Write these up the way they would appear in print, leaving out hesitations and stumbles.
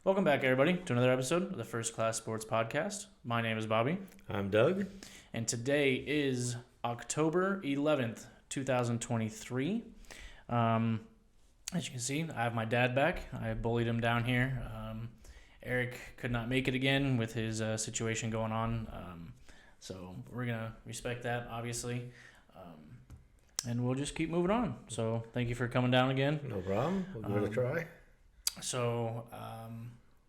Welcome back, everybody, to another episode of the First Class Sports Podcast. My name is Bobby. I'm Doug. And today is October 11th, 2023. As you can see, I have my dad back. I bullied him down here. Eric could not make it again with his situation going on. So we're going to respect that, obviously. And we'll just keep moving on. So thank you for coming down again. No problem. We'll give it a try. So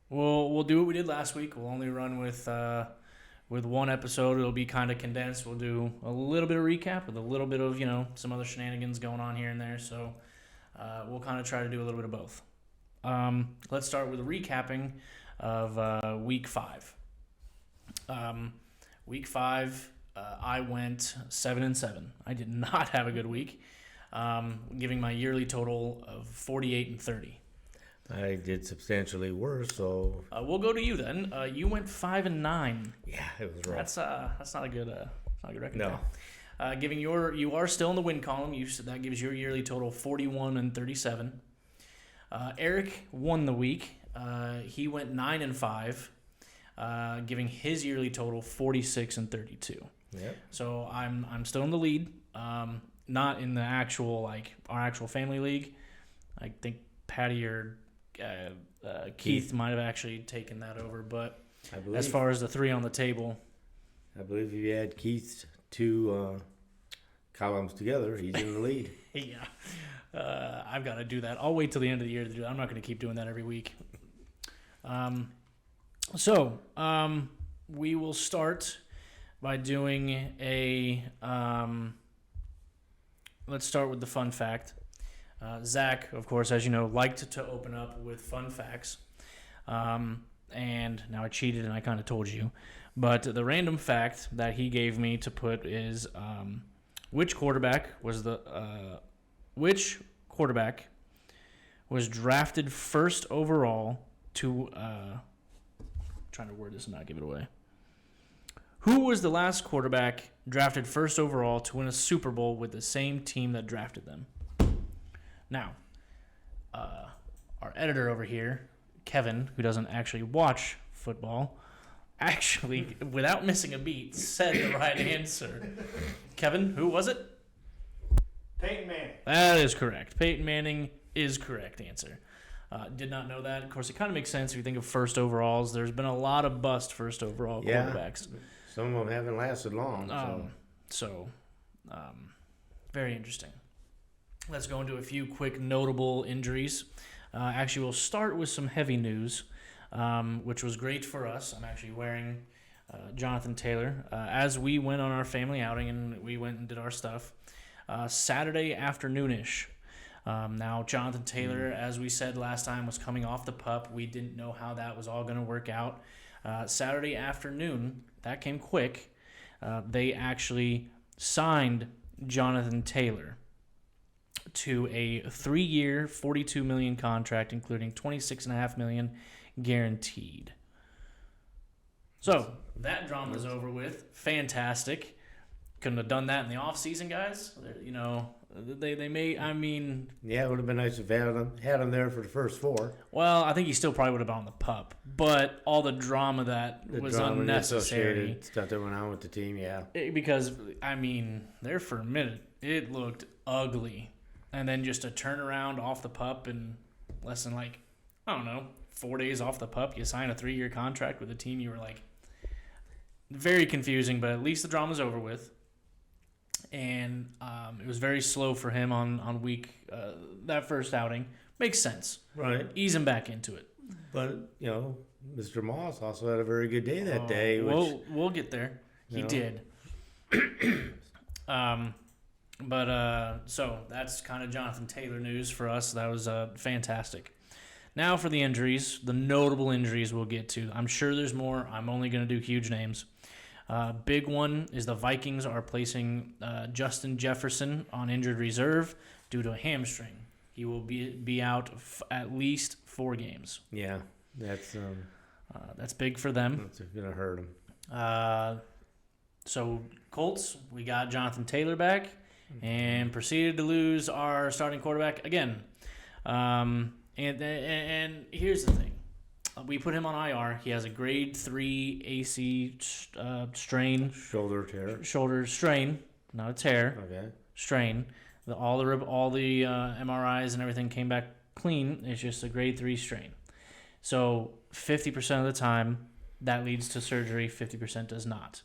we'll do what we did last week. We'll only run with one episode. It'll be kind of condensed. We'll do a little bit of recap with a little bit of some other shenanigans going on here and there. So we'll kind of try to do a little bit of both. Let's start with a recapping of week 5. Week 5, I went 7-7. I did not have a good week, giving my yearly total of 48-30. I did substantially worse, so we'll go to you then. You went 5-9. yeah, it was rough. That's not a good record. No. You are still in the win column. That gives your yearly total 41-37. Eric won the week. He went 9-5, giving his yearly total 46-32. Yep. So I'm still in the lead. Not in the actual our actual family league. I think Patty or Keith might have actually taken that over, but as far as the three on the table, I believe if you add Keith's two columns together, he's in the lead. Yeah, I've got to do that. I'll wait till the end of the year to do that. I'm not going to keep doing that every week. So we will start by doing a. Let's start with the fun fact. Zach, of course, as you know, liked to open up with fun facts. And now I cheated and I kind of told you. But the random fact that he gave me to put is which quarterback was drafted first overall to trying to word this and not give it away. Who was the last quarterback drafted first overall to win a Super Bowl with the same team that drafted them? Now, our editor over here, Kevin, who doesn't actually watch football, actually, without missing a beat, said the right answer. Kevin, who was it? Peyton Manning. That is correct. Peyton Manning is correct answer. Did not know that. Of course, it kind of makes sense if you think of first overalls. There's been a lot of bust first overall quarterbacks. Some of them haven't lasted long. So, very interesting. Let's go into a few quick notable injuries. Actually, we'll start with some heavy news, which was great for us. I'm actually wearing Jonathan Taylor. As we went on our family outing and we went and did our stuff, Saturday afternoonish. Now, Jonathan Taylor, as we said last time, was coming off the PUP. We didn't know how that was all going to work out. Saturday afternoon, that came quick. They actually signed Jonathan Taylor to a 3-year, $42 million contract, including $26.5 million guaranteed. So that drama is over with. Fantastic. Couldn't have done that in the offseason, guys. They may. I mean, yeah, it would have been nice if they had him there for the first 4. Well, I think he still probably would have been on the PUP, but all the drama that was unnecessary. Stuff that went on with the team, yeah. Because I mean, there for a minute, it looked ugly. And then just a turnaround off the PUP in less than 4 days off the PUP, you sign a 3-year contract with a team you were very confusing, but at least the drama's over with. And it was very slow for him on week that first outing. Makes sense. Right. Ease him back into it. But, Mr. Moss also had a very good day that day. We'll get there. He did. So that's kind of Jonathan Taylor news for us. That was fantastic. Now for the injuries, the notable injuries we'll get to. I'm sure there's more. I'm only going to do huge names. Big one is the Vikings are placing Justin Jefferson on injured reserve due to a hamstring. He will be out at least 4 games. Yeah, that's big for them. That's going to hurt him. So Colts, we got Jonathan Taylor back and proceeded to lose our starting quarterback again. And here's the thing. We put him on IR. He has a grade 3 AC strain, Shoulder tear. shoulder strain, not a tear, Okay. strain. All the MRIs and everything came back clean. It's just a grade 3 strain. So 50% of the time, that leads to surgery. 50% does not.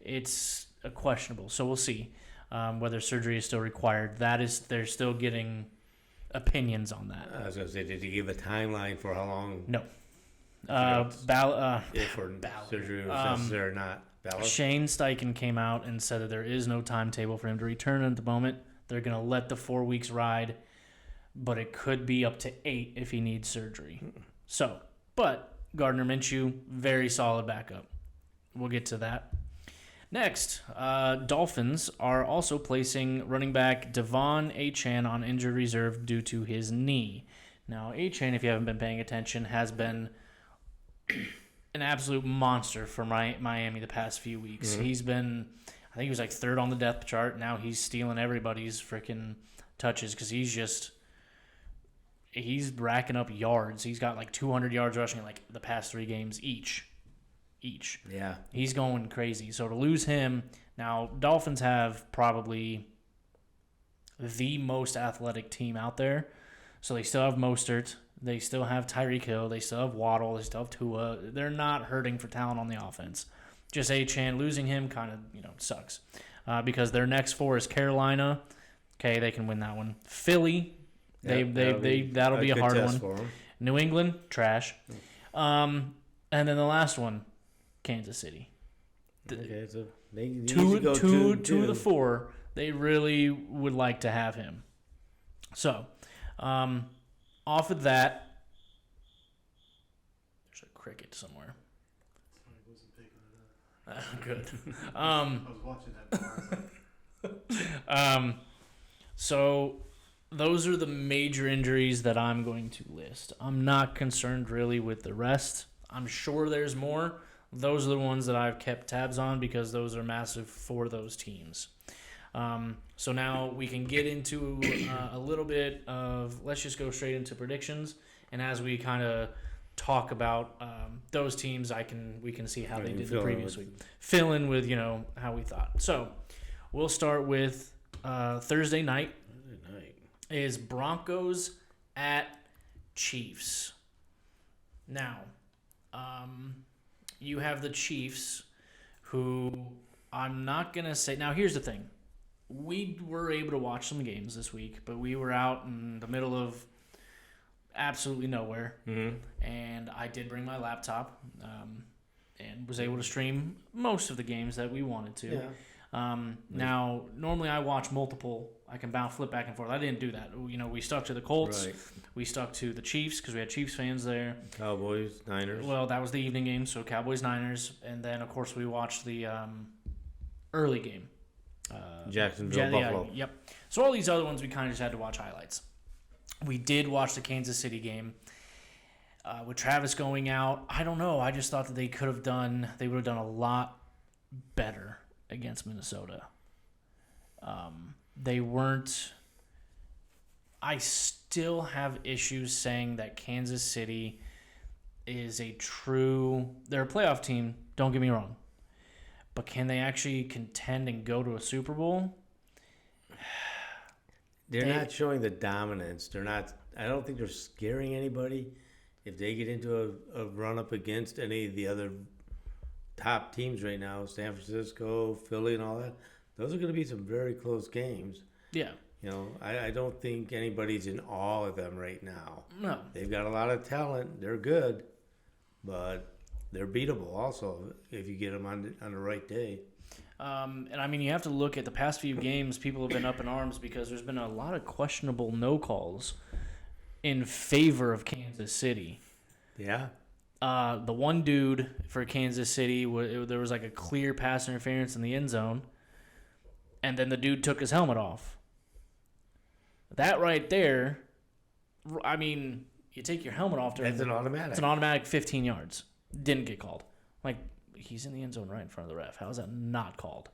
It's questionable. So we'll see whether surgery is still required. They're still getting opinions on that. I was gonna say, did you give a timeline for how long? No. If for Ballard. surgery was necessary or not? Ballard? Shane Steichen came out and said that there is no timetable for him to return at the moment. They're going to let the 4 weeks ride, but it could be up to 8 if he needs surgery. So, but Gardner Minshew, very solid backup. We'll get to that. Next, Dolphins are also placing running back Devon Achane on injured reserve due to his knee. Now, Achane, if you haven't been paying attention, has been an absolute monster for Miami the past few weeks. Mm-hmm. He's been, I think he was like 3rd on the depth chart. Now he's stealing everybody's freaking touches because he's racking up yards. He's got like 200 yards rushing in like the past 3 games each. Yeah. He's going crazy. So to lose him, now Dolphins have probably the most athletic team out there. So they still have Mostert. They still have Tyreek Hill. They still have Waddle. They still have Tua. They're not hurting for talent on the offense. Just Achane, losing him kind of, sucks. Because their next 4 is Carolina. Okay, they can win that one. Philly, that'll be a hard one. For 'em. New England, trash. And then the last one, Kansas City. Okay, so they need Two to go of the 4, they really would like to have him. So, off of that, there's a cricket somewhere. I wasn't picking it up. Good. I was watching that. So those are the major injuries that I'm going to list. I'm not concerned really with the rest. I'm sure there's more. Those are the ones that I've kept tabs on because those are massive for those teams. So now we can get into a little bit of, let's just go straight into predictions. And as we kind of talk about those teams, we can see how they did the previous week. Fill in with, how we thought. So we'll start with Thursday night is Broncos at Chiefs. Now, you have the Chiefs, who I'm not going to say. Now, here's the thing. We were able to watch some games this week, but we were out in the middle of absolutely nowhere. Mm-hmm. And I did bring my laptop and was able to stream most of the games that we wanted to. Yeah. Now, normally I watch multiple. I can flip back and forth. I didn't do that. We stuck to the Colts. Right. We stuck to the Chiefs because we had Chiefs fans there. Cowboys, Niners. Well, that was the evening game, so Cowboys, Niners. And then, of course, we watched the early game. Jacksonville, Buffalo. Yep. So all these other ones, we kind of just had to watch highlights. We did watch the Kansas City game. With Travis going out, I don't know. I just thought that they would have done a lot better against Minnesota. They weren't. I still have issues saying that Kansas City is they're a playoff team, don't get me wrong. But can they actually contend and go to a Super Bowl? They're not showing the dominance. They're not. I don't think they're scaring anybody. If they get into a run up against any of the other top teams right now, San Francisco, Philly, and all that, those are going to be some very close games. Yeah. I don't think anybody's in awe of them right now. No. They've got a lot of talent. They're good, but they're beatable also if you get them on the right day. And I mean, you have to look at the past few games. People have been up in arms because there's been a lot of questionable no calls in favor of Kansas City. Yeah. The one dude for Kansas City, there was like a clear pass interference in the end zone, and then the dude took his helmet off. That right there, I mean, you take your helmet off. That's an automatic. It's an automatic 15 yards. Didn't get called. Like, he's in the end zone right in front of the ref. How is that not called?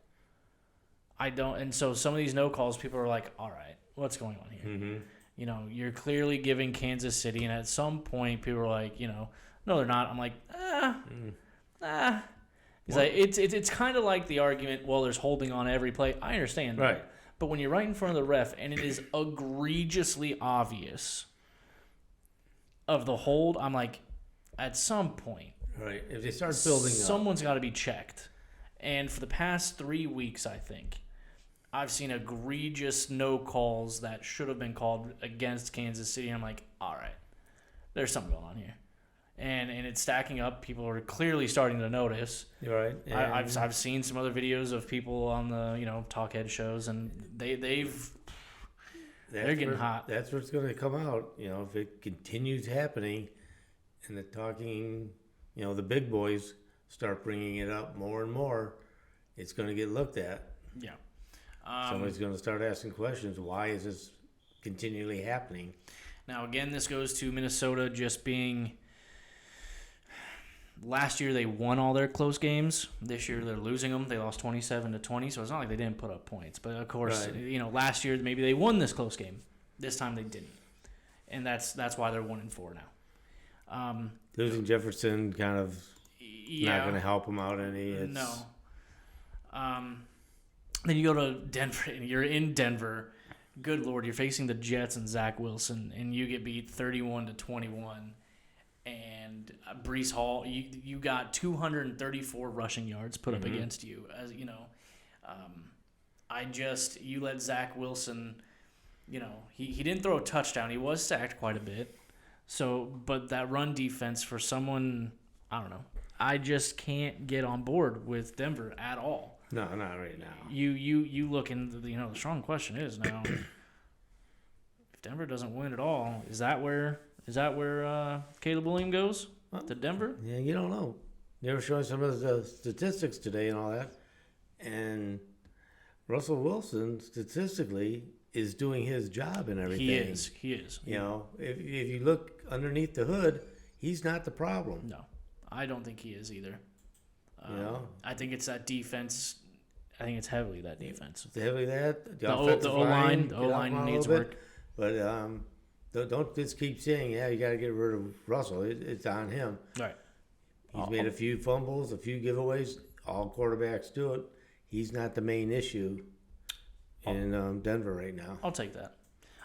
I don't. And so some of these no calls, people are like, all right, what's going on here? Mm-hmm. You're clearly giving Kansas City, and at some point, people are like, No, they're not. I'm like, ah. He's Well- like, it's kind of like the argument. Well, there's holding on every play. I understand that. Right. But when you're right in front of the ref and it is egregiously obvious of the hold, I'm like, at some point, Right. If they start building up. someone's got to be checked. And for the past 3 weeks, I think, I've seen egregious no calls that should have been called against Kansas City. I'm like, all right, there's something going on here. And it's stacking up. People are clearly starting to notice. You're right. I've seen some other videos of people on the talk head shows, and they're getting hot. That's what's going to come out. If it continues happening, and the talking, the big boys start bringing it up more and more, it's going to get looked at. Yeah. Somebody's going to start asking questions. Why is this continually happening? Now again, this goes to Minnesota just being. Last year they won all their close games. This year they're losing them. They lost 27-20, so it's not like they didn't put up points. But of course, Right. Last year maybe they won this close game. This time they didn't, and that's why they're 1-4 now. Losing Jefferson kind of Yeah, not going to help them out any. no. Then you go to Denver, and you're in Denver. Good Lord, you're facing the Jets and Zach Wilson, and you get beat 31-21. And Brees Hall, you got 234 rushing yards put up against you. As you know, you let Zach Wilson, he didn't throw a touchdown. He was sacked quite a bit. So, but that run defense for someone, I don't know. I just can't get on board with Denver at all. No, not right now. You look in the strong question is now, if Denver doesn't win at all, is that where Caleb Williams goes to Denver? Yeah, you don't know. They were showing some of the statistics today and all that. And Russell Wilson, statistically, is doing his job and everything. He is. If you look underneath the hood, he's not the problem. No, I don't think he is either. I think it's that defense. I think it's heavily that defense. It's heavily that. The offensive O-line get needs a little work. bit. But don't just keep saying, yeah, you got to get rid of Russell. It's on him. Right. He's made a few fumbles, a few giveaways. All quarterbacks do it. He's not the main issue in Denver right now. I'll take that.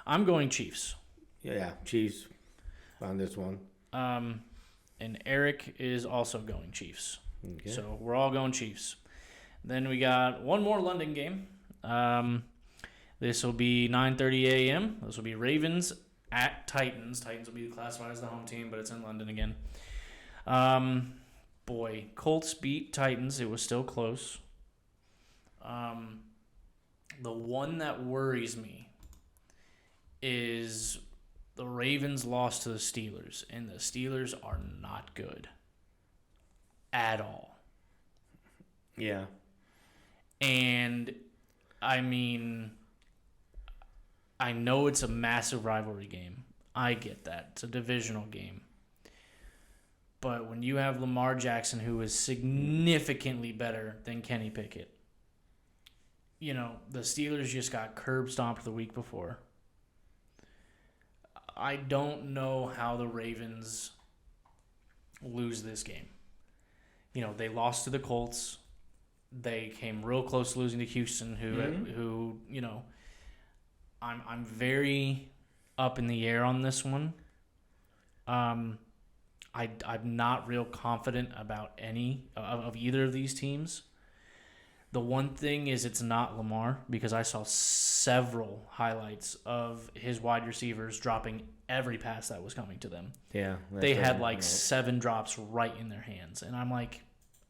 I'm going Chiefs. Yeah, Chiefs on this one. And Eric is also going Chiefs. Okay. So we're all going Chiefs. Then we got one more London game. This will be 9:30 a.m. This will be Ravens at Titans. Titans will be classified as the home team, but it's in London again. Colts beat Titans. It was still close. The one that worries me is the Ravens lost to the Steelers, and the Steelers are not good at all. Yeah. And, I mean, I know it's a massive rivalry game. I get that. It's a divisional game. But when you have Lamar Jackson, who is significantly better than Kenny Pickett, the Steelers just got curb stomped the week before. I don't know how the Ravens lose this game. They lost to the Colts. They came real close to losing to Houston, who I'm very up in the air on this one. I'm not real confident about any of either of these teams. The one thing is it's not Lamar, because I saw several highlights of his wide receivers dropping every pass that was coming to them. Yeah. They had 7 drops right in their hands. And I'm like,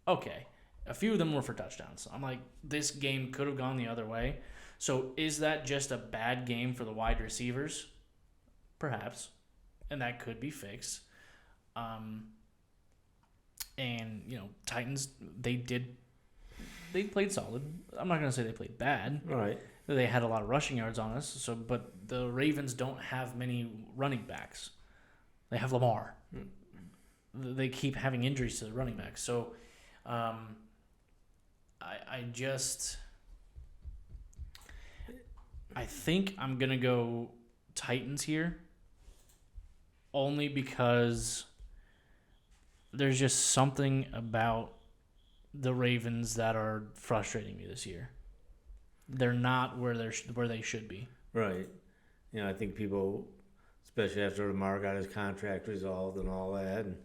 okay. A few of them were for touchdowns. I'm like, this game could have gone the other way. So is that just a bad game for the wide receivers? Perhaps. And that could be fixed. Titans, they played solid. I'm not going to say they played bad. All right. They had a lot of rushing yards on us. But the Ravens don't have many running backs. They have Lamar. They keep having injuries to the running backs. So I think I'm going to go Titans here, only because there's just something about the Ravens that are frustrating me this year. They're not where they should be. Right. I think people, especially after Lamar got his contract resolved and all that, and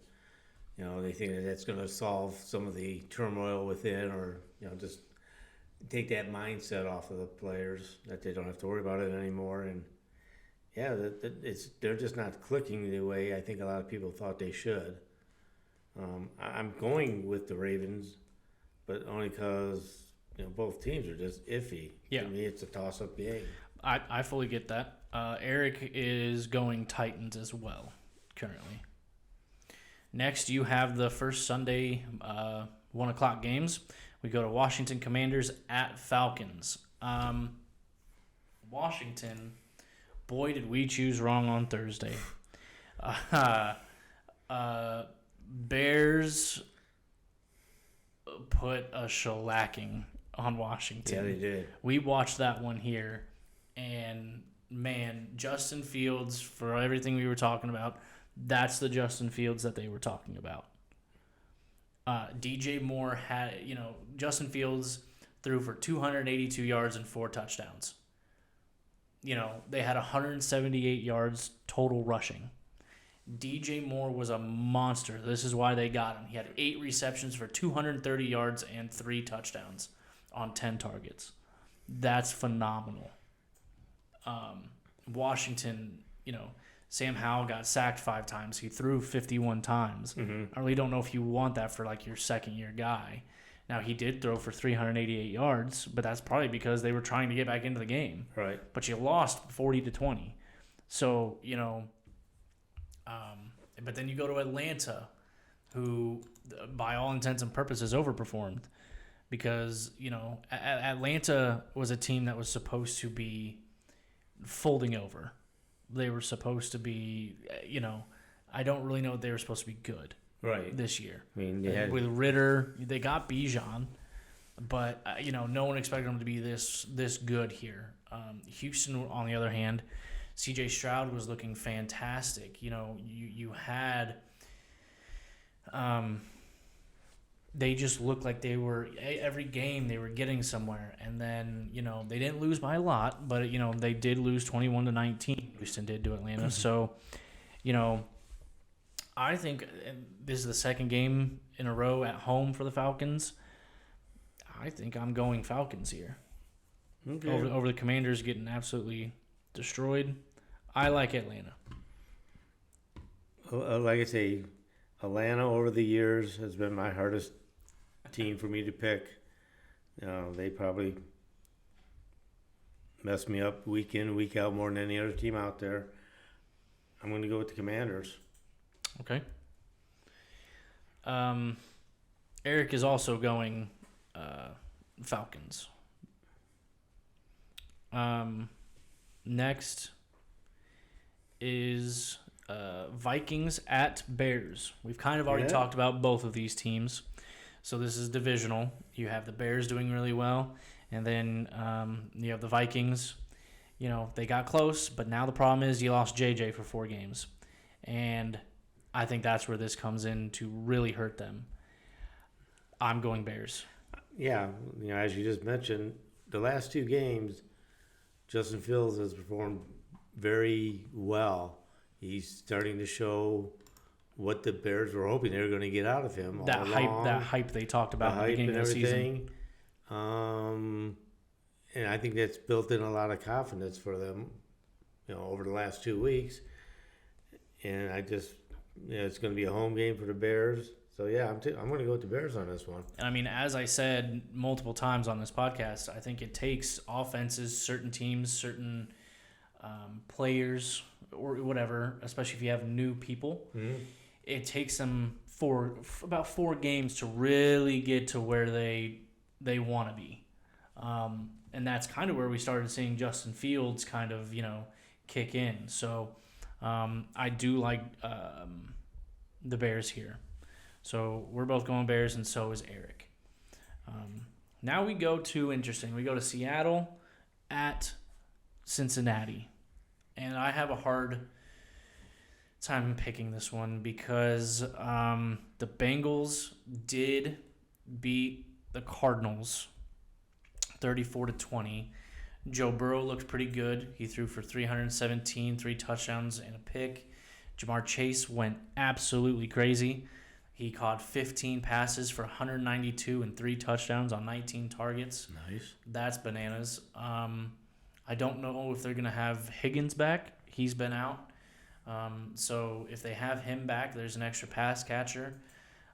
they think that that's going to solve some of the turmoil within, or just take that mindset off of the players that they don't have to worry about it anymore. And yeah, they're just not clicking the way I think a lot of people thought they should. I'm going with the Ravens, but only because both teams are just iffy. Yeah. To me, it's a toss-up game. I fully get that. Eric is going Titans as well currently. Next, you have the first Sunday 1 o'clock games. We go to Washington Commanders at Falcons. Washington, boy, did we choose wrong on Thursday. Bears put a shellacking on Washington. Yeah, they did. We watched that one here, and man, Justin Fields, for everything we were talking about, that's the Justin Fields that they were talking about. DJ Moore had, Justin Fields threw for 282 yards and 4 touchdowns. They had 178 yards total rushing. DJ Moore was a monster. This is why they got him. He had 8 receptions for 230 yards and 3 touchdowns on 10 targets. That's phenomenal. Washington, Sam Howell got sacked 5 times. He threw 51 times. Mm-hmm. I really don't know if you want that for your second-year guy. Now, he did throw for 388 yards, but that's probably because they were trying to get back into the game. Right. But you lost 40-20. So, but then you go to Atlanta, who, by all intents and purposes, overperformed. Because, Atlanta was a team that was supposed to be folding over. They were supposed to be, I don't really know if they were supposed to be good this year. I mean, with Ritter, they got Bijan, but no one expected them to be this good here. Houston, on the other hand, C.J. Stroud was looking fantastic. You had, they just looked like they were every game they were getting somewhere, and then they didn't lose by a lot, but they did lose 21-19. Houston did to Atlanta, so I think this is the second game in a row at home for the Falcons. I think I'm going Falcons here. Okay. Over the Commanders getting absolutely destroyed. I like Atlanta. Like I say, Atlanta over the years has been my hardest team for me to pick. They probably mess me up week in, week out more than any other team out there. I'm going to go with the Commanders. Okay. Eric is also going Falcons. Next is Vikings at Bears. We've kind of already talked about both of these teams. So this is divisional. You have the Bears doing really well, and then you have the Vikings. They got close, but now the problem is you lost JJ for 4 games. And I think that's where this comes in to really hurt them. I'm going Bears. Yeah, as you just mentioned, the last 2 games, Justin Fields has performed very well. He's starting to show what the Bears were hoping they were going to get out of him. That hype they talked about at the beginning of the season. And I think that's built in a lot of confidence for them, over the last 2 weeks. And I just, it's going to be a home game for the Bears. So, yeah, I'm going to go with the Bears on this one. And, I mean, as I said multiple times on this podcast, I think it takes offenses, certain teams, certain players, or whatever, especially if you have new people. Mm-hmm. It takes them about 4 games to really get to where they want to be. And that's kind of where we started seeing Justin Fields kind of, kick in. So I do like the Bears here. So we're both going Bears, and so is Eric. Now we go to Seattle at Cincinnati. And I have a hard So I'm picking this one because the Bengals did beat the Cardinals 34-20. Joe Burrow looked pretty good. He threw for 317, 3 touchdowns and a pick. Jamar Chase went absolutely crazy. He caught 15 passes for 192 and 3 touchdowns on 19 targets. Nice. That's bananas. I don't know if they're going to have Higgins back. He's been out. So if they have him back, there's an extra pass catcher.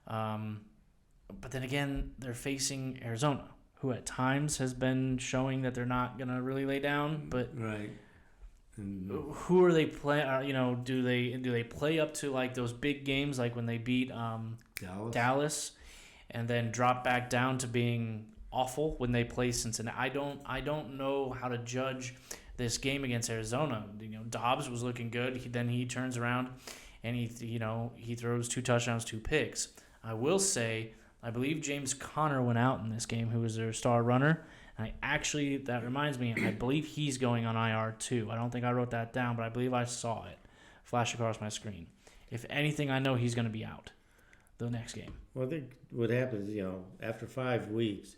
But then again, they're facing Arizona, who at times has been showing that they're not going to really lay down. But Right. And who are they playing? Do they play up to like those big games, like when they beat Dallas, and then drop back down to being awful when they play Cincinnati? I don't know how to judge this game against Arizona. Dobbs was looking good. Then he turns around and he throws 2 touchdowns, 2 picks. I will say, I believe James Conner went out in this game, who was their star runner. That reminds me, I believe he's going on IR too. I don't think I wrote that down, but I believe I saw it flash across my screen. If anything, I know he's going to be out the next game. Well, I think what happens, after 5 weeks,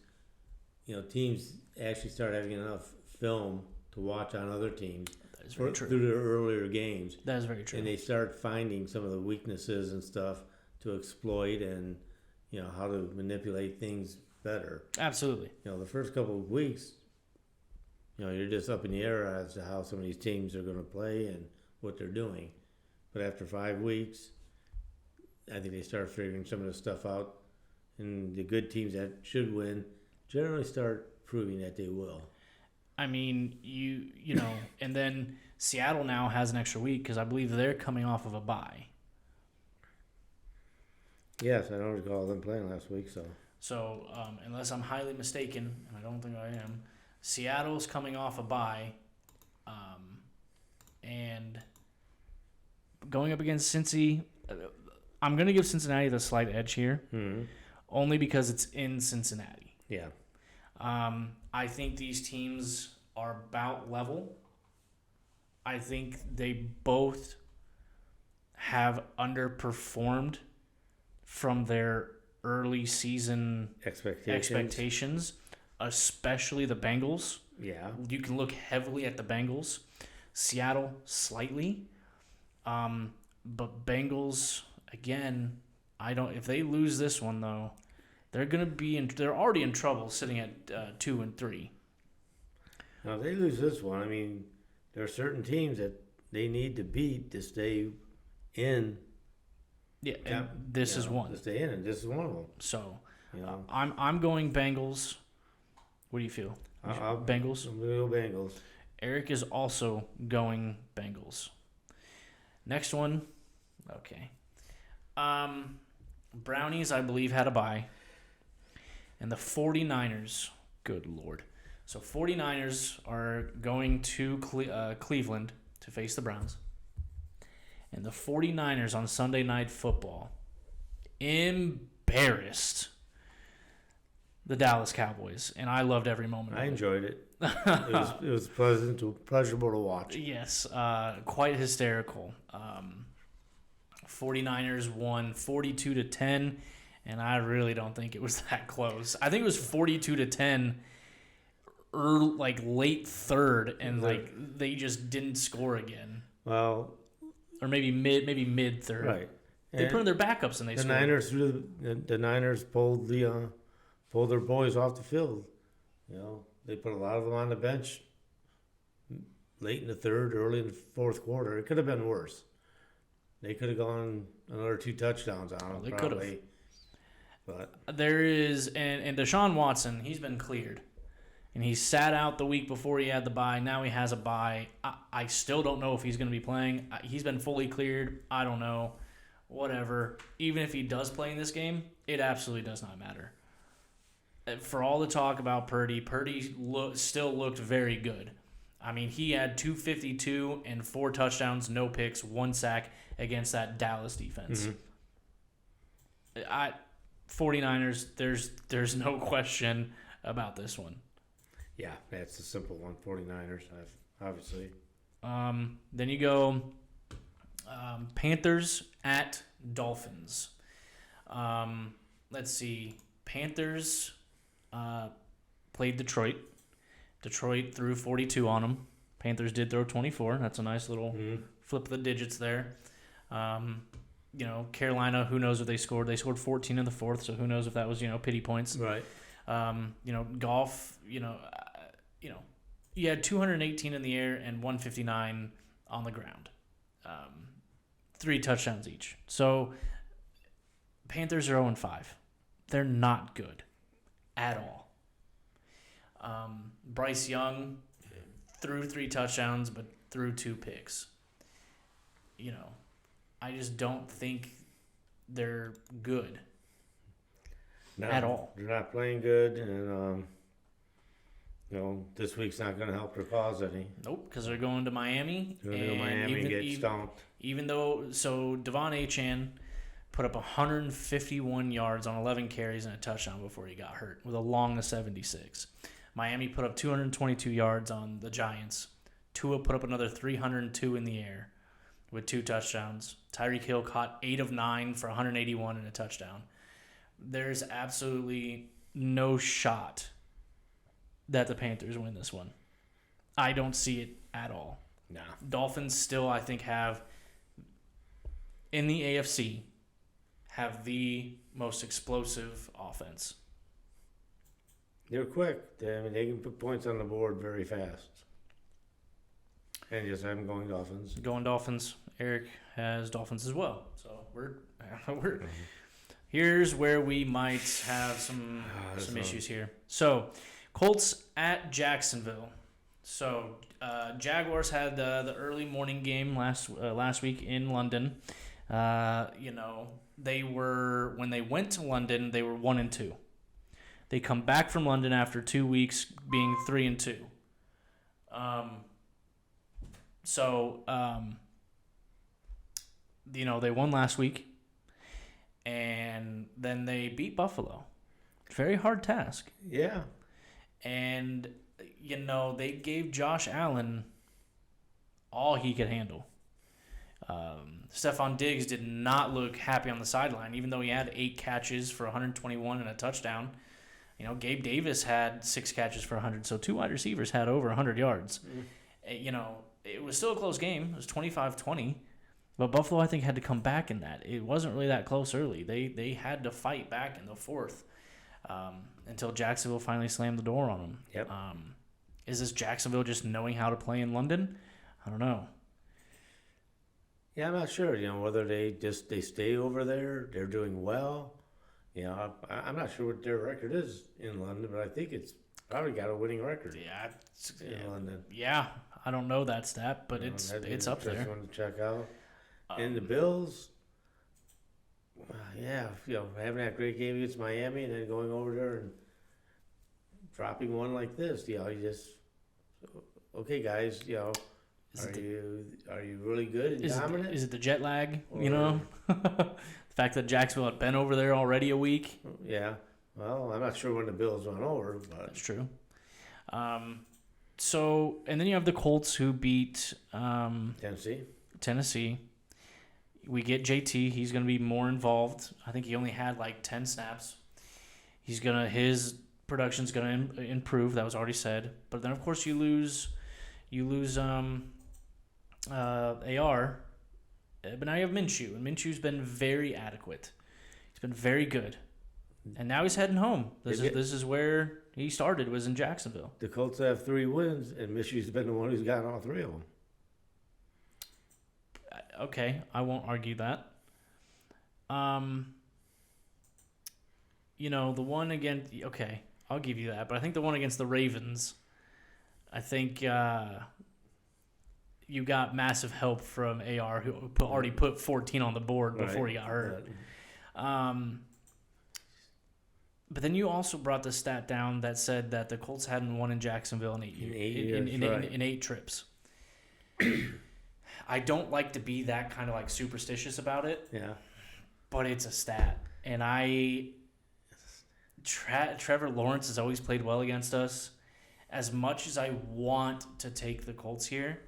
teams actually start having enough film to watch on other teams That is very true. through their earlier games, That is very true. and they start finding some of the weaknesses and stuff to exploit, and how to manipulate things better. Absolutely. The first couple of weeks, you're just up in the air as to how some of these teams are going to play and what they're doing. But after 5 weeks, I think they start figuring some of the stuff out, and the good teams that should win generally start proving that they will. I mean, and then Seattle now has an extra week because I believe they're coming off of a bye. Yes, I don't recall them playing last week, so. So, unless I'm highly mistaken, and I don't think I am, Seattle's coming off a bye, and going up against Cincy. I'm going to give Cincinnati the slight edge here, only because it's in Cincinnati. Yeah. I think these teams are about level. I think they both have underperformed from their early season expectations, especially the Bengals. Yeah. You can look heavily at the Bengals. Seattle slightly. But Bengals, again, if they lose this one though, they're already in trouble sitting at 2-3. Now, if they lose this one, I mean, there are certain teams that they need to beat to stay in. Yeah, and this is one. To stay in, and this is one of them. So, I'm going Bengals. What do you feel? Bengals? I'm going to go Bengals. Eric is also going Bengals. Next one. Okay. Brownies, I believe, had a bye. And the 49ers, good Lord. So 49ers are going to Cleveland to face the Browns. And the 49ers on Sunday Night Football embarrassed the Dallas Cowboys. And I loved every moment of it. I enjoyed it. It was pleasurable to watch. Yes, quite hysterical. 49ers won 42-10, and I really don't think it was that close. I think it was 42-10, late third, and they just didn't score again. Well, or maybe mid third. Right. They put in their backups and they scored. The Niners pulled their boys off the field. They put a lot of them on the bench late in the third, early in the fourth quarter. It could have been worse. They could have gone another 2 touchdowns on them. They probably. Could have. But there is, and Deshaun Watson, he's been cleared. And he sat out the week before he had the bye. Now he has a bye. I still don't know if he's going to be playing. He's been fully cleared. I don't know. Whatever. Even if he does play in this game, it absolutely does not matter. For all the talk about Purdy still looked very good. I mean, he had 252 and 4 touchdowns, no picks, 1 sack against that Dallas defense. 49ers, there's no question about this one. Yeah, that's a simple one. 49ers, obviously. Then you go Panthers at Dolphins. Let's see. Panthers played Detroit. Detroit threw 42 on them. Panthers did throw 24. That's a nice little flip of the digits there. Carolina, who knows what they scored? They scored 14 in the fourth, so who knows if that was, pity points. Right. Golf, you had 218 in the air and 159 on the ground. 3 touchdowns each. So Panthers are 0-5. They're not good at all. Bryce Young threw 3 touchdowns, but threw 2 picks. I just don't think they're good No, at all. They're not playing good, and this week's not going to help their cause any. Nope, because they're going to Miami. They're going to go to Miami and get stomped. Even though, Devon Achane put up 151 yards on 11 carries and a touchdown before he got hurt with a long of 76. Miami put up 222 yards on the Giants. Tua put up another 302 in the air with 2 touchdowns. Tyreek Hill caught 8 of 9 for 181 and a touchdown. There's absolutely no shot that the Panthers win this one. I don't see it at all. No. Dolphins still, I think, have in the AFC have the most explosive offense. They're quick. They can put points on the board very fast. And yes, I'm going Dolphins. Going Dolphins. Eric has Dolphins as well. So we're here's where we might have some issues here. So Colts at Jacksonville. So Jaguars had the early morning game last week in London. They were, when they went to London, they were 1-2. They come back from London after 2 weeks being 3-2. They won last week, and then they beat Buffalo. Very hard task. Yeah. And, they gave Josh Allen all he could handle. Stephon Diggs did not look happy on the sideline, even though he had 8 catches for 121 and a touchdown. Gabe Davis had 6 catches for 100, so 2 wide receivers had over 100 yards. It was still a close game. It was 25-20, but Buffalo, I think, had to come back in that. It wasn't really that close early. They had to fight back in the fourth until Jacksonville finally slammed the door on them. Yep. Is this Jacksonville just knowing how to play in London? I don't know. Yeah, I'm not sure. Whether they stay over there, they're doing well. I'm not sure what their record is in London, but I think it's probably got a winning record. Yeah, in London. Yeah, I don't know that stat, but it's up there. Just one to check out. And the Bills, having that great game against Miami and then going over there and dropping one like this, you just okay, guys, are you really good and dominant? Is it the jet lag? The fact that Jacksonville had been over there already a week. Yeah. Well, I'm not sure when the Bills went over, but that's true. And then you have the Colts who beat Tennessee. We get JT. He's going to be more involved. I think he only had like 10 snaps. His production's going to improve. That was already said. But then of course you lose AR. But now you have Minshew, and Minshew's been very adequate. He's been very good. And now he's heading home. This is where he started, was in Jacksonville. The Colts have 3 wins, and Minshew's been the one who's gotten all 3 of them. Okay, I won't argue that. The one against... Okay, I'll give you that. But I think the one against the Ravens, I think you got massive help from AR, who already put 14 on the board before he got hurt. But then you also brought the stat down that said that the Colts hadn't won in Jacksonville in 8 years. In 8 trips. I don't like to be that kind of like superstitious about it. Yeah. But it's a stat. And Trevor Lawrence has always played well against us. As much as I want to take the Colts here,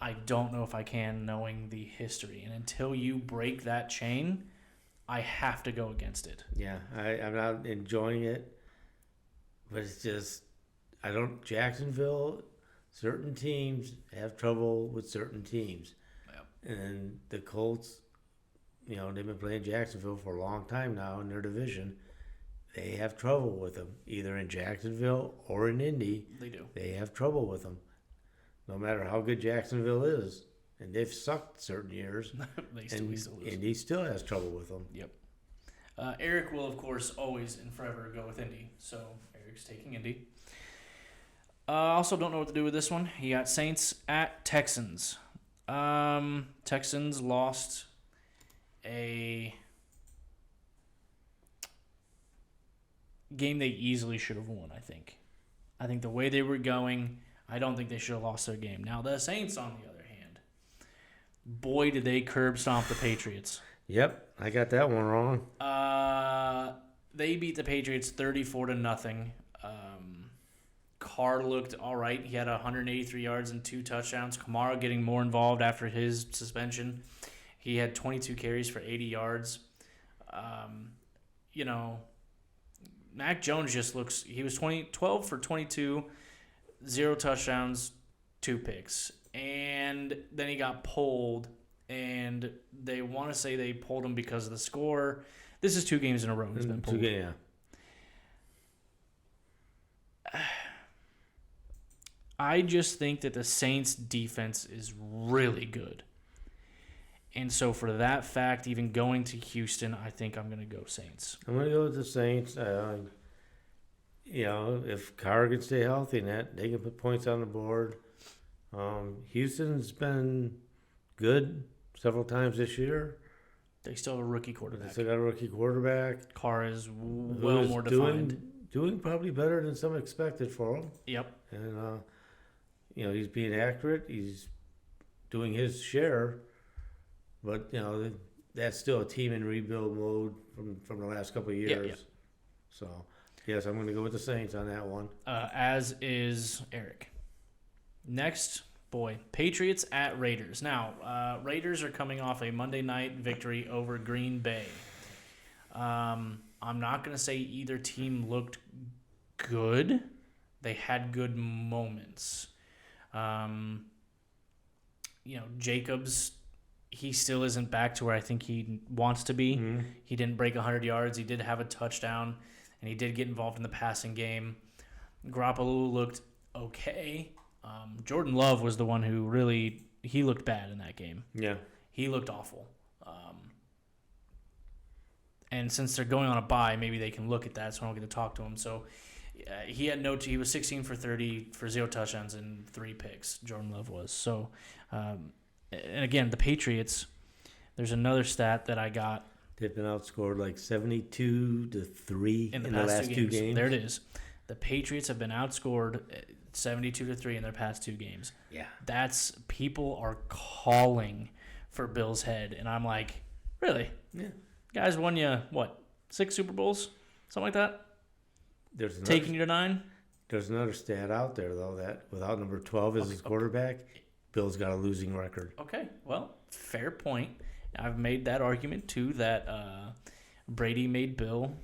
I don't know if I can, knowing the history. And until you break that chain, I have to go against it. Yeah, I'm not enjoying it, but it's just Jacksonville, certain teams have trouble with certain teams. Yep. And the Colts, they've been playing Jacksonville for a long time now in their division. They have trouble with them, either in Jacksonville or in Indy. They do. They have trouble with them, no matter how good Jacksonville is. And they've sucked certain years, we still lose. Indy still has trouble with them. Yep. Eric will, of course, always and forever go with Indy. So Eric's taking Indy. Also don't know what to do with this one. You got Saints at Texans. Texans lost a game they easily should have won, I think. I think the way they were going, I don't think they should have lost their game. Now, the Saints, on the other hand, boy, did they curb stomp the Patriots. Yep, I got that one wrong. They beat the Patriots 34-0. Carr looked all right. He had 183 yards and 2 touchdowns. Kamara getting more involved after his suspension. He had 22 carries for 80 yards. Mac Jones just looks – he was 12 for 22, 0 touchdowns, 2 picks. And then he got pulled, and they want to say they pulled him because of the score. This is 2 games in a row he's been pulled. Yeah. I just think that the Saints' defense is really good. And so for that fact, even going to Houston, I think I'm going to go Saints. I'm going to go with the Saints. If Carr can stay healthy and that, they can put points on the board. Houston's been good several times this year. They still have a rookie They quarterback. still got a rookie quarterback. Carr is well who's more defined. Doing probably better than some expected for him. Yep. And, he's being accurate. He's doing his share. But, that's still a team in rebuild mode from the last couple of years. Yeah. So, yes, I'm going to go with the Saints on that one. As is Eric. Next, Patriots at Raiders. Now, Raiders are coming off a Monday night victory over Green Bay. I'm not going to say either team looked good. They had good moments. Jacobs, he still isn't back to where I think he wants to be. Mm-hmm. He didn't break 100 yards. He did have a touchdown, and he did get involved in the passing game. Garoppolo looked okay. Jordan Love was the one who really – he looked bad in that game. Yeah. He looked awful. And since they're going on a bye, maybe they can look at that, so I don't get to talk to him. So he was 16 for 30 for 0 touchdowns and 3 picks, Jordan Love was. So, and again, the Patriots, there's another stat that I got. They've been outscored like 72-3 in the last past 2 games. There it is. The Patriots have been outscored 72-3 in their past 2 games. Yeah. People are calling for Bill's head, and I'm like, really? Yeah. Guys won you, 6 Super Bowls? Something like that? Taking you to 9? There's another stat out there, though, that without number 12 as his quarterback, Bill's got a losing record. Okay, well, fair point. I've made that argument, too, that Brady made Bill.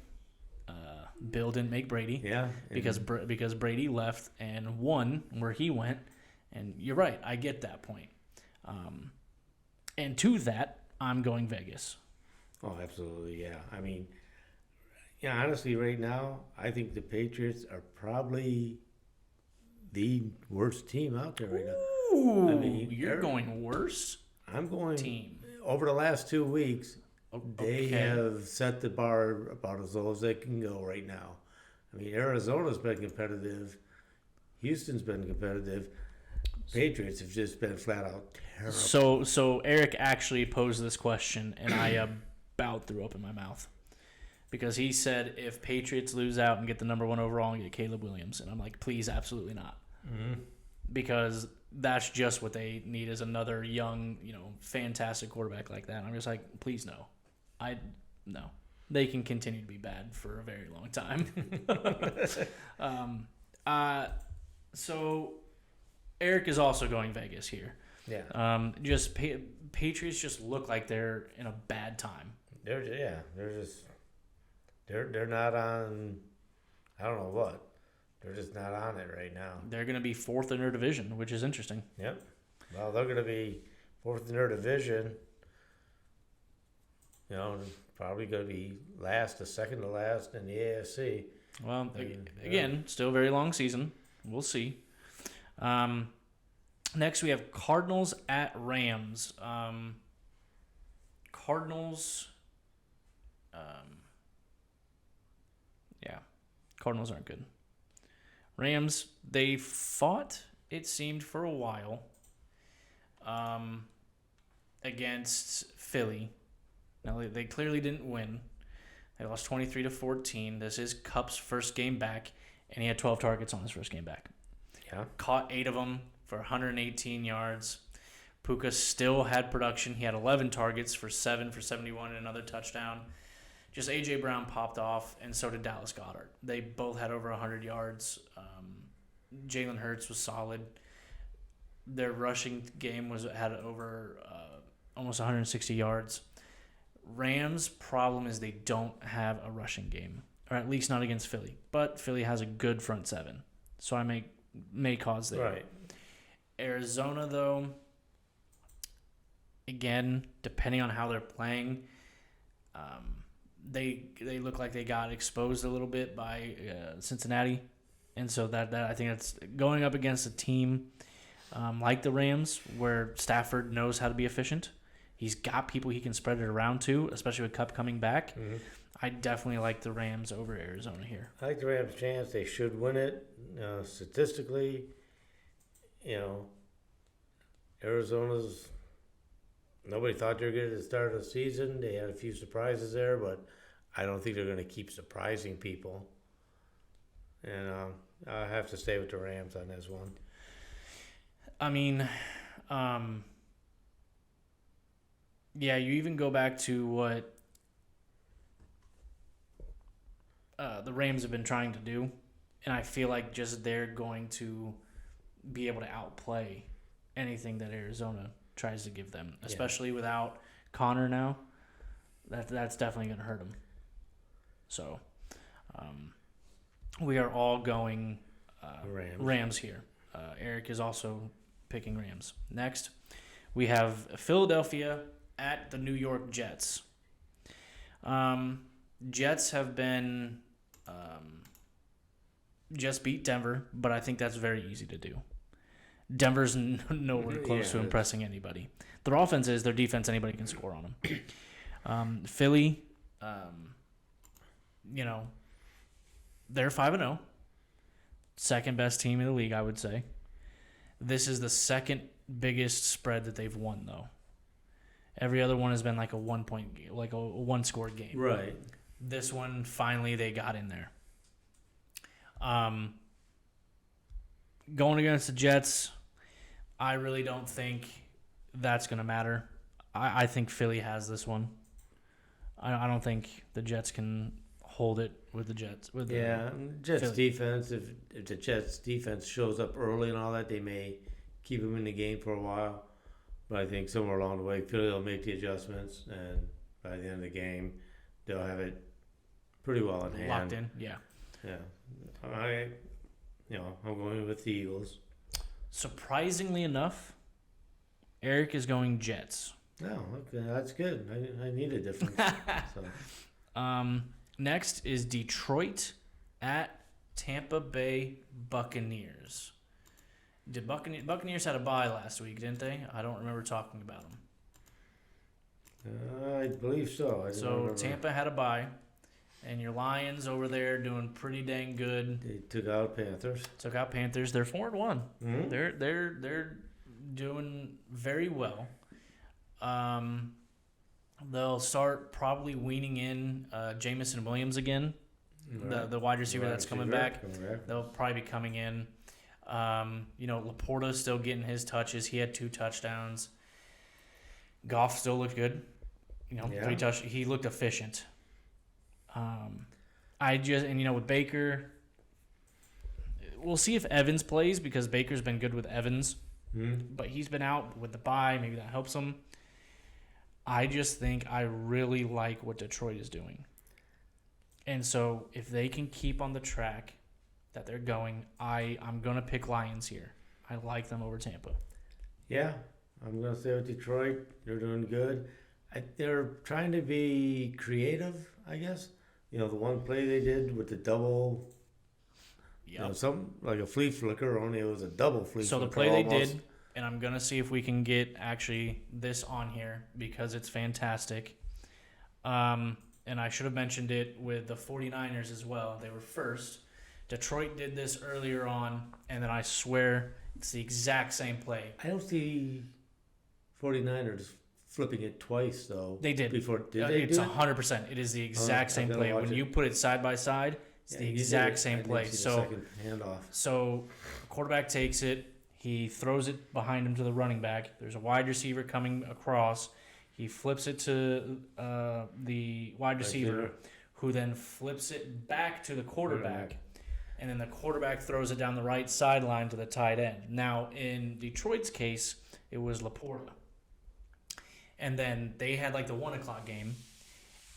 Bill didn't make Brady. Yeah. Because Brady left and won where he went. And you're right, I get that point. And to that, I'm going Vegas. Oh, absolutely, yeah. I mean, honestly, right now, I think the Patriots are probably the worst team out there right now. Ooh, I mean, you're going worse I'm going team. over the last 2 weeks. They Okay. have set the bar about as low as they can go right now. I mean, Arizona's been competitive. Houston's been competitive. Patriots have just been flat out terrible. So Eric actually posed this question, and I about threw up in my mouth. Because he said if Patriots lose out and get the number 1 overall and get Caleb Williams. And I'm like, please, absolutely not. Mm-hmm. Because that's just what they need is another young, fantastic quarterback like that. And I'm just like, please no. No. They can continue to be bad for a very long time. So Eric is also going Vegas here. Yeah. Just Patriots just look like they're in a bad time. They're not on. I don't know what. They're just not on it right now. They're going to be fourth in their division, which is interesting. Yep. Well, they're going to be fourth in their division. You know, probably going to be second to last in the AFC. Well, Yeah. again, still a very long season. We'll see. Next, we have Cardinals at Rams. Cardinals. Cardinals aren't good. Rams, they fought, it seemed, for a while against Philly. Now, they clearly didn't win. They lost 23-14. This is Kupp's first game back, and he had 12 targets on his first game back. Yeah. Caught 8 of them for 118 yards. Puka still had production. He had 11 targets for 7 for 71 and another touchdown. Just A.J. Brown popped off, and so did Dallas Goedert. They both had over 100 yards. Jalen Hurts was solid. Their rushing game had over almost 160 yards. Rams' problem is they don't have a rushing game, or at least not against Philly. But Philly has a good front seven, so I may cause there. Right. Arizona, though, again, depending on how they're playing, they look like they got exposed a little bit by Cincinnati, and so that I think that's going up against a team like the Rams, where Stafford knows how to be efficient. He's got people he can spread it around to, especially with Kupp coming back. Mm-hmm. I definitely like the Rams over Arizona here. I like the Rams' chance. They should win it. Statistically, Arizona's. Nobody thought they were good at the start of the season. They had a few surprises there, but I don't think they're going to keep surprising people. And I have to stay with the Rams on this one. I mean, yeah, you even go back to what the Rams have been trying to do, and I feel like just they're going to be able to outplay anything that Arizona tries to give them, especially without Connor now. That's definitely going to hurt them. So, we are all going Rams here. Eric is also picking Rams. Next, we have Philadelphia at the New York Jets. Jets have been just beat Denver, but I think that's very easy to do. Denver's nowhere close to impressing anybody. Their offense is, their defense, anybody can score on them. Philly, they're 5-0. Second best team in the league, I would say. This is the second biggest spread that they've won, though. Every other one has been like a 1 point, like a one-score game. Right. This one, finally, they got in there. Going against the Jets, I really don't think that's going to matter. I think Philly has this one. I don't think the Jets can hold it with the Jets. Jets Philly. defense, if the Jets defense shows up early and all that, they may keep them in the game for a while. But I think somewhere along the way, Philly will make the adjustments, and by the end of the game, they'll have it pretty well in hand. Locked in, yeah. Yeah. I'm going with the Eagles. Surprisingly enough, Eric is going Jets. No, okay, that's good. I need a difference. So. Next is Detroit at Tampa Bay Buccaneers. Did Buccaneers had a bye last week, didn't they? I don't remember talking about them. I believe so. So Tampa had a bye, and your Lions over there doing pretty dang good. They took out Panthers. They're 4-1. Mm-hmm. They're doing very well. They'll start probably weaning in Jamison Williams again, the wide receiver that's coming back. They'll probably be coming in. Laporta's still getting his touches. He had 2 touchdowns. Goff still looked good. 3 touchdowns. He looked efficient. With Baker, we'll see if Evans plays, because Baker's been good with Evans. but he's been out with the bye. Maybe that helps him. I just think I really like what Detroit is doing. And so if they can keep on the track that they're going, I'm going to pick Lions here. I like them over Tampa. Yeah, I'm going to stay with Detroit. They're doing good. They're trying to be creative, I guess. The one play they did with the double, something like a flea flicker, only it was a double flea so flicker. So the play almost. they did, and I'm going to see if we can get actually this on here because it's fantastic. And I should have mentioned it with the 49ers as well. They were first. Detroit did this earlier on, and then I swear it's the exact same play. I don't see 49ers flipping it twice, though. They did. Before, did they It's do it? 100%. It is the exact same play. When you put it side by side, it's the exact same play. So quarterback takes it. He throws it behind him to the running back. There's a wide receiver coming across. He flips it to the wide receiver, who then flips it back to the quarterback. And then the quarterback throws it down the right sideline to the tight end. Now, in Detroit's case, it was Laporta. And then they had like the 1 o'clock game.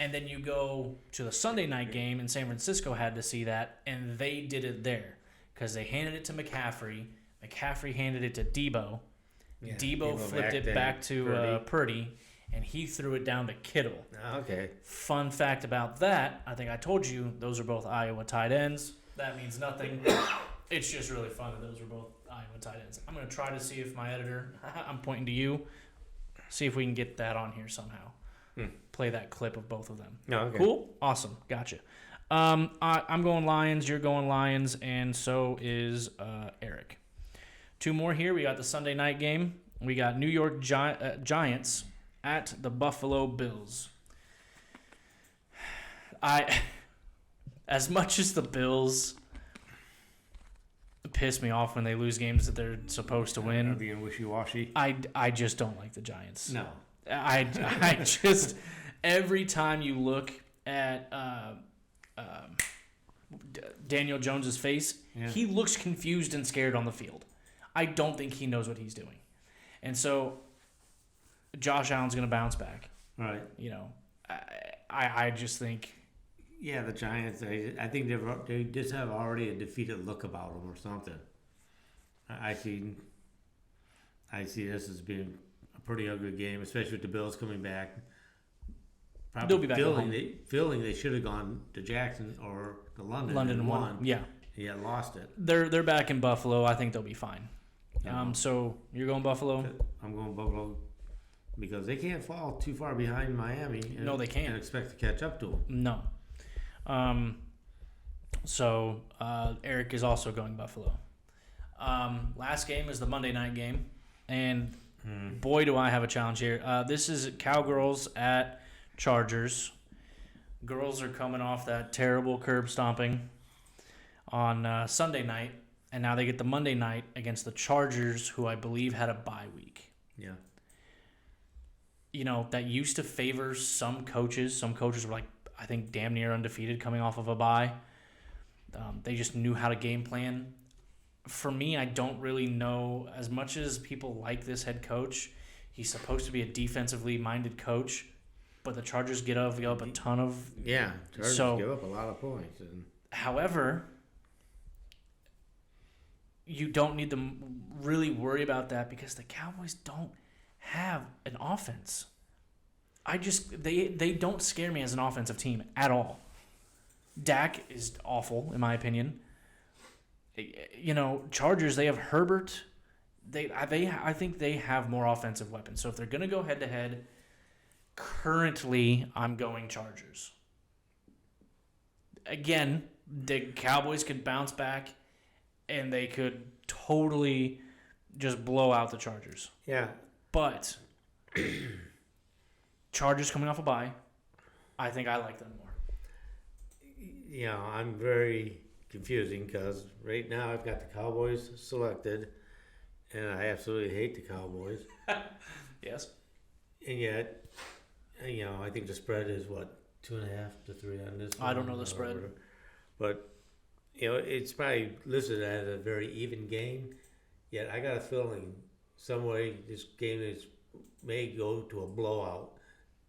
And then you go to the Sunday night game, and San Francisco had to see that, and they did it there. Because they handed it to McCaffrey. McCaffrey handed it to Debo. Yeah, Debo flipped it back to Purdy, and he threw it down to Kittle. Okay. Fun fact about that, I think I told you, those are both Iowa tight ends. That means nothing. It's just really fun that those were both Iowa tight ends. I'm going to try to see if my editor, I'm pointing to you, see if we can get that on here somehow. Play that clip of both of them. Oh, okay. Cool? Awesome. Gotcha. I'm going Lions, you're going Lions, and so is Eric. 2 more here. We got the Sunday night game. We got New York Giants at the Buffalo Bills. As much as the Bills piss me off when they lose games that they're supposed to win, being wishy-washy. I just don't like the Giants. No. I just every time you look at Daniel Jones's face, he looks confused and scared on the field. I don't think he knows what he's doing, and so Josh Allen's going to bounce back. Right. I just think. Yeah, the Giants. I think they just have already a defeated look about them or something. I see this as being a pretty ugly game, especially with the Bills coming back. Probably They'll be back at home. feeling they should have gone to Jackson or to London. London and won. Yeah. Yeah, lost it. They're back in Buffalo. I think they'll be fine. So you're going Buffalo? I'm going Buffalo because they can't fall too far behind Miami. No, they can't. And expect to catch up to them. No. So Eric is also going Buffalo. Last game is the Monday night game, and boy, do I have a challenge here. This is Cowgirls at Chargers. Girls are coming off that terrible curb stomping on Sunday night, and now they get the Monday night against the Chargers, who I believe had a bye week. Yeah. That used to favor some coaches. Some coaches were like, I think, damn near undefeated coming off of a bye. They just knew how to game plan. For me, I don't really know, as much as people like this head coach, he's supposed to be a defensively minded coach, but the Chargers give up a ton of... Yeah, Chargers give up a lot of points. However, you don't need to really worry about that because the Cowboys don't have an offense. They don't scare me as an offensive team at all. Dak is awful, in my opinion. Chargers, they have Herbert. I think they have more offensive weapons. So if they're going to go head-to-head, currently I'm going Chargers. Again, the Cowboys could bounce back, and they could totally just blow out the Chargers. Yeah. But... Chargers coming off a bye. I think I like them more. I'm very confusing because right now I've got the Cowboys selected, and I absolutely hate the Cowboys. Yes. And yet, I think the spread is 2.5 to 3 on this. I don't know the spread. But, it's probably listed as a very even game. Yet I got a feeling some way this game may go to a blowout,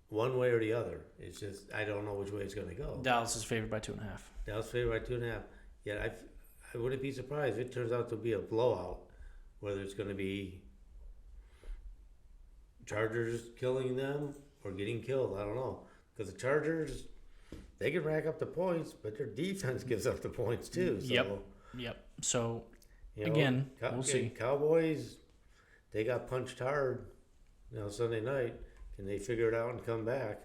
one way or the other. It's just I don't know which way it's going to go. Dallas is favored by 2.5. Dallas favored by 2.5. Yeah, I wouldn't be surprised if it turns out to be a blowout, whether it's going to be Chargers killing them or getting killed. I don't know, because the Chargers, they can rack up the points, but their defense gives up the points too. So, Yep. So you know, again, we'll see. Cowboys, they got punched hard, Sunday night. Can they figure it out and come back?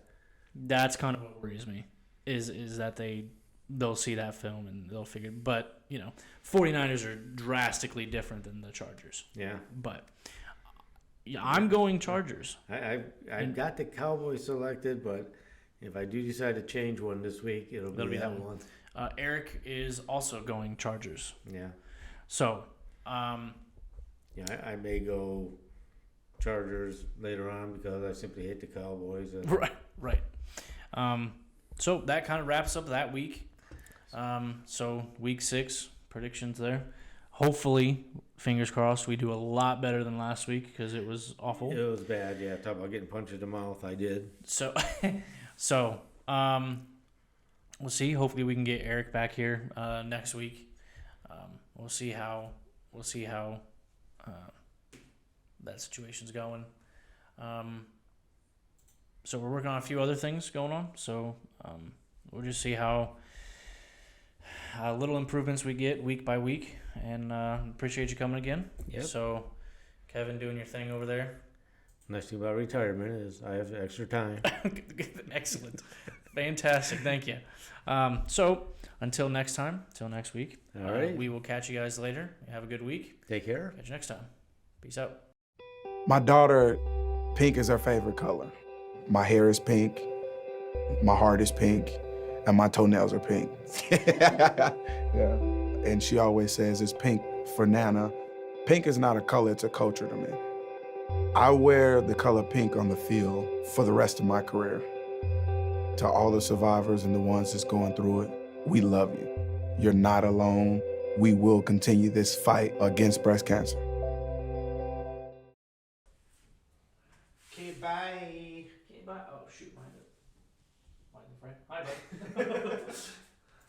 That's kind of what worries me. Is that they'll see that film and they'll figure. But 49ers are drastically different than the Chargers. Yeah. But yeah, I'm going Chargers. I got the Cowboys selected, but if I do decide to change one this week, it'll be that one. Eric is also going Chargers. Yeah. So, yeah, I may go Chargers later on because I simply hate the Cowboys. Right. So that kind of wraps up that week. So week 6 predictions there. Hopefully, fingers crossed, we do a lot better than last week because it was awful. It was bad, yeah. Talk about getting punched in the mouth. I did. So, we'll see. Hopefully, we can get Eric back here next week. We'll see how that situation's going. So we're working on a few other things going on. So we'll just see how little improvements we get week by week. And appreciate you coming again. Yep. So, Kevin, doing your thing over there. Nice thing about retirement is I have extra time. Excellent. Fantastic. Thank you. So, until next time, till next week. All right. We will catch you guys later. Have a good week. Take care. Catch you next time. Peace out. My daughter, pink is her favorite color. My hair is pink, my heart is pink, and my toenails are pink. Yeah. And she always says it's pink for Nana. Pink is not a color, it's a culture to me. I wear the color pink on the field for the rest of my career. To all the survivors and the ones that's going through it, we love you. You're not alone. We will continue this fight against breast cancer. Okay, bye. Oh, shoot. Hi, bud.